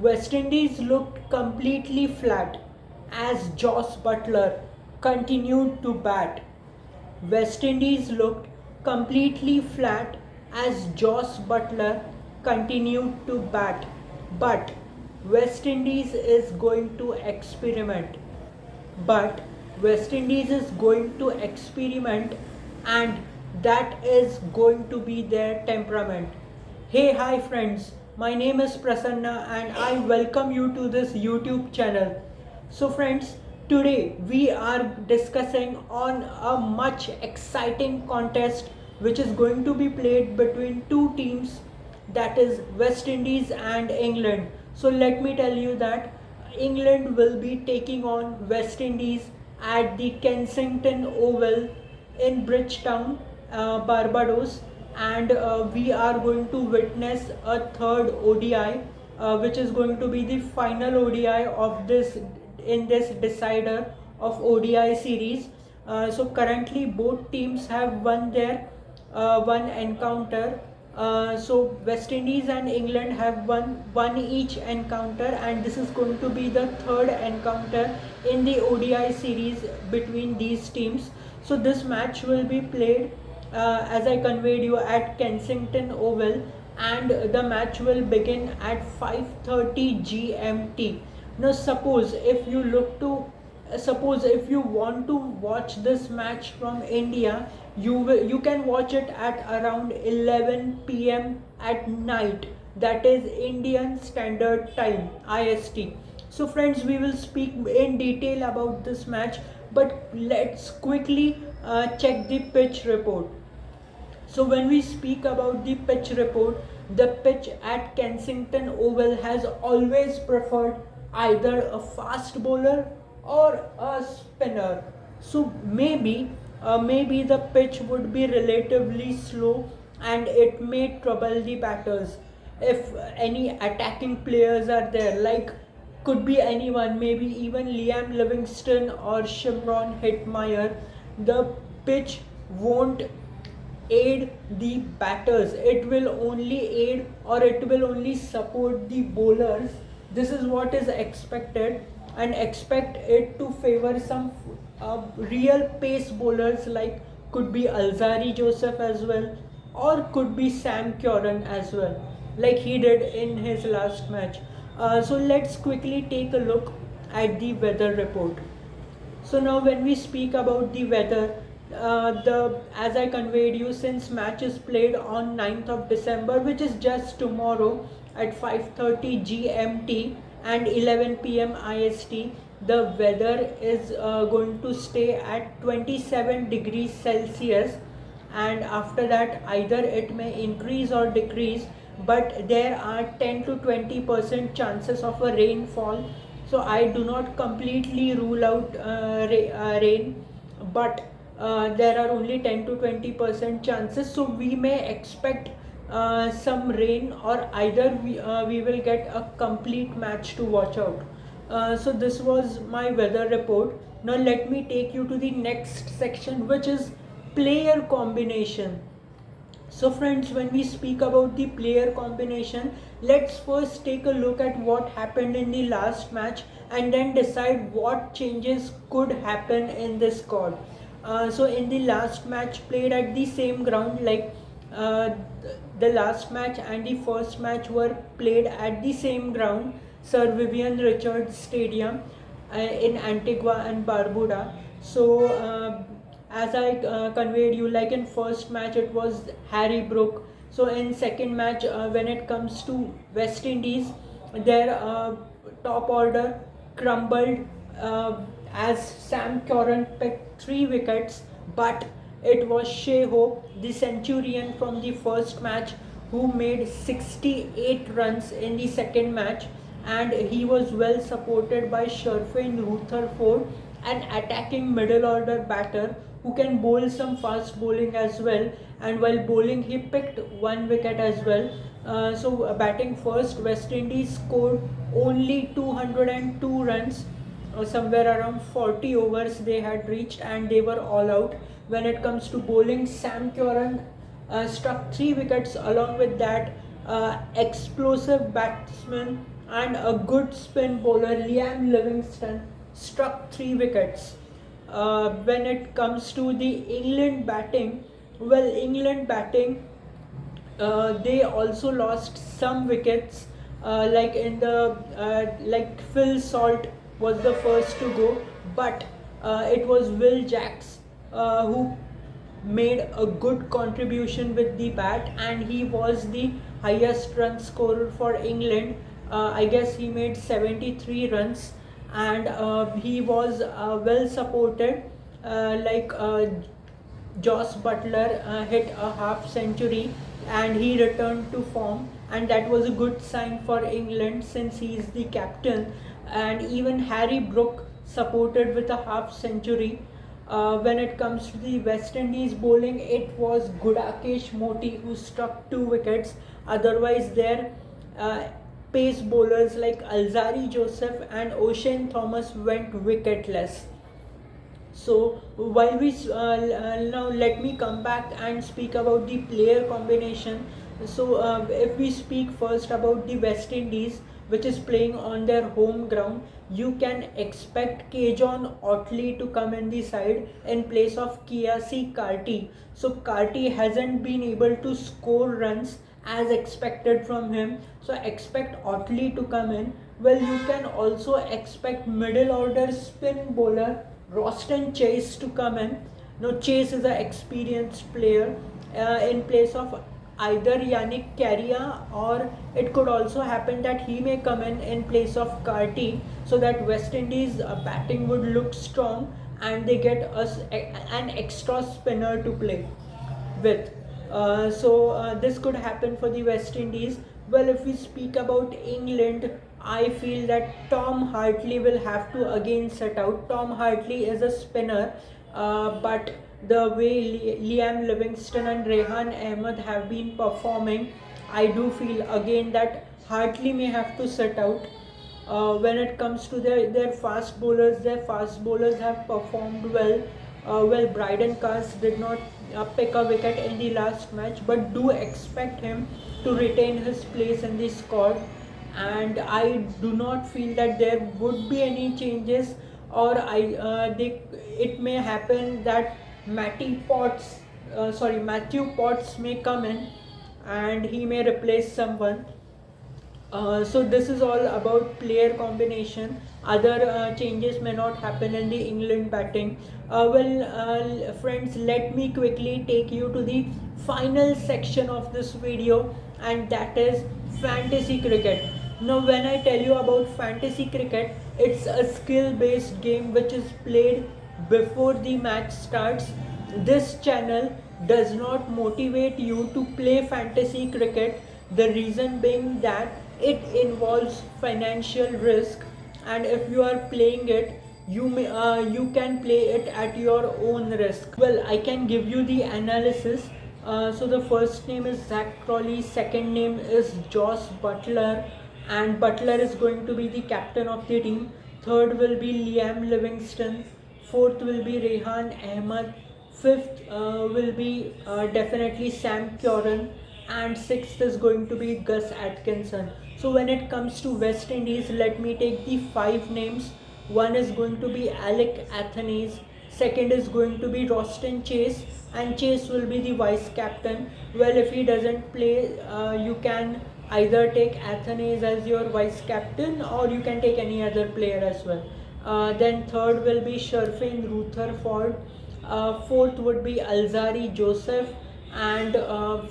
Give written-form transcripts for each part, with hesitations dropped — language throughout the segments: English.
West Indies looked completely flat as Jos Buttler continued to bat. West Indies looked completely flat as Jos Buttler continued to bat. But West Indies is going to experiment. But West Indies is going to experiment, and that is going to be their temperament. Hey, hi friends, my name is Prasanna and I welcome you to this YouTube channel. So friends, today we are discussing on a much exciting contest which is going to be played between two teams, that is West Indies and England. So let me tell you that England will be taking on West Indies at the Kensington Oval in Bridgetown, Barbados, and we are going to witness a third ODI, which is going to be the final ODI of this in this decider of ODI series. So currently both teams have won their one encounter. So West Indies and England have won one each encounter, and this is going to be the third encounter in the ODI series between these teams. So this match will be played, as I conveyed you, at Kensington Oval, and the match will begin at 5:30 GMT. Now suppose if you want to watch this match from India, you can watch it at around 11 p.m. at night, that is Indian Standard Time, IST. So friends, we will speak in detail about this match, but let's quickly check the pitch report. So when we speak about the pitch report, the pitch at Kensington Oval has always preferred either a fast bowler or a spinner. So maybe the pitch would be relatively slow and it may trouble the batters if any attacking players are there, like could be anyone, maybe even Liam Livingstone or Shimron Hitmeyer. The pitch won't aid the batters, it will only aid or it will only support the bowlers. This is what is expected, and expect it to favor some real pace bowlers, like could be Alzari Joseph as well, or could be Samcurran as well, like he did in his last match. So let's quickly take a look at the weather report. So now when we speak about the weather, the as I conveyed you, since match is played on 9th of December, which is just tomorrow at 5:30 GMT and 11 p.m. IST, the weather is going to stay at 27 degrees Celsius, and after that either it may increase or decrease, but there are 10 to 20% chances of a rainfall. So I do not completely rule out rain, but there are only 10 to 20% chances, so we may expect some rain, or either we will get a complete match to watch out. So this was my weather report. Now let me take you to the next section, which is player combination. So friends, when we speak about the player combination, let's first take a look at what happened in the last match and then decide what changes could happen in this squad. So in the last match played at the same ground, like the last match and the first match were played at the same ground, Sir Vivian Richards Stadium in Antigua and Barbuda. So as I conveyed you, like in first match it was Harrybrook. So in second match, when it comes to West Indies, their top order crumbled as Sam Curran picked 3 wickets, but it was Shea Hope, the centurion from the first match, who made 68 runs in the second match, and he was well supported by Sherfane Rutherford, an attacking middle order batter who can bowl some fast bowling as well, and while bowling he picked 1 wicket as well. So batting first, West Indies scored only 202 runs, somewhere around 40 overs they had reached, and they were all out. When it comes to bowling, Sam Curran struck 3 wickets. Along with that, explosive batsman and a good spin bowler, Liam Livingstone, struck 3 wickets. When it comes to the England batting, well, England batting, they also lost some wickets, like in the like Phil Salt was the first to go, but it was Will Jacks who made a good contribution with the bat, and he was the highest run scorer for England. I guess he made 73 runs, and he was well supported, like Jos Butler hit a half century and he returned to form, and that was a good sign for England since he is the captain. And even Harry Brook supported with a half century. When it comes to the West Indies bowling, it was Gudakesh Moti who struck 2 wickets. Otherwise, their pace bowlers like Alzari Joseph and Ocean Thomas went wicketless. So while we now let me come back and speak about the player combination. So if we speak first about the West Indies, which is playing on their home ground, you can expect Kejon Otley to come in the side in place of Kiasi Karti. So Karti hasn't been able to score runs as expected from him, so expect Otley to come in. Well, you can also expect middle order spin bowler Roston Chase to come in. Now Chase is an experienced player in place of either Yannick Carrier, or it could also happen that he may come in place of Carty, so that West Indies batting would look strong and they get us an extra spinner to play with. So this could happen for the West Indies. Well, if we speak about England, I feel that Tom Hartley will have to again set out. Tom Hartley is a spinner, but the way Liam Livingstone and Rehan Ahmed have been performing, I do feel again that Hartley may have to set out. When it comes to their their fast bowlers have performed well. Well, Bryden Cars did not pick a wicket in the last match, but do expect him to retain his place in the squad. And I do not feel that there would be any changes, or it may happen that Matthew Potts may come in and he may replace someone. So this is all about player combination. Other changes may not happen in the England batting. Friends, let me quickly take you to the final section of this video, and that is fantasy cricket. Now, when I tell you about fantasy cricket, it's a skill-based game which is played before the match starts. This channel does not motivate you to play fantasy cricket. The reason being that it involves financial risk, and if you are playing it, you can play it at your own risk. Well, I can give you the analysis. So the first name is Zach Crawley, second name is Jos Butler, and Butler is going to be the captain of the team. Third will be Liam Livingstone, fourth will be Rehan Ahmed, fifth will be definitely Samcurran, and sixth is going to be Gus Atkinson. So when it comes to West Indies, let me take the 5 names. One is going to be Alec Athanaze, second is going to be Roston Chase, and Chase will be the vice captain. Well, if he doesn't play, you can either take Athanaze as your vice captain, or you can take any other player as well. Then third will be Sherfane Rutherford, fourth would be Alzari Joseph, and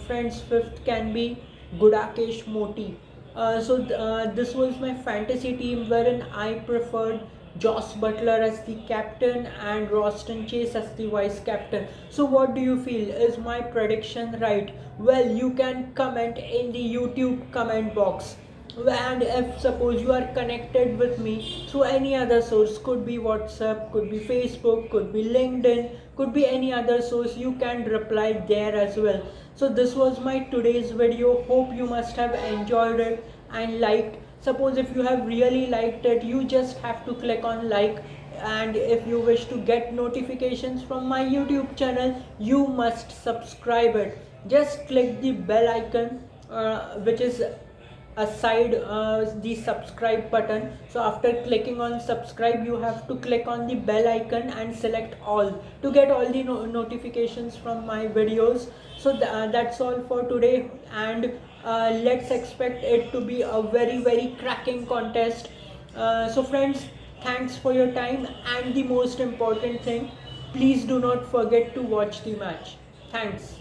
friends, fifth can be Gudakesh Moti. This was my fantasy team, wherein I preferred Jos Butler as the captain and Roston Chase as the vice captain. So what do you feel? Is my prediction right? Well, you can comment in the YouTube comment box. And if suppose you are connected with me through any other source, could be WhatsApp, could be Facebook, could be LinkedIn, could be any other source, you can reply there as well. So this was my today's video. Hope you must have enjoyed it and liked. Suppose if you have really liked it, you just have to click on like, and if you wish to get notifications from my YouTube channel, you must subscribe it. Just click the bell icon, which is aside the subscribe button. So after clicking on subscribe, you have to click on the bell icon and select all to get all the notifications from my videos. So that's all for today, and let's expect it to be a very cracking contest. So friends, thanks for your time, and the most important thing, please do not forget to watch the match. Thanks.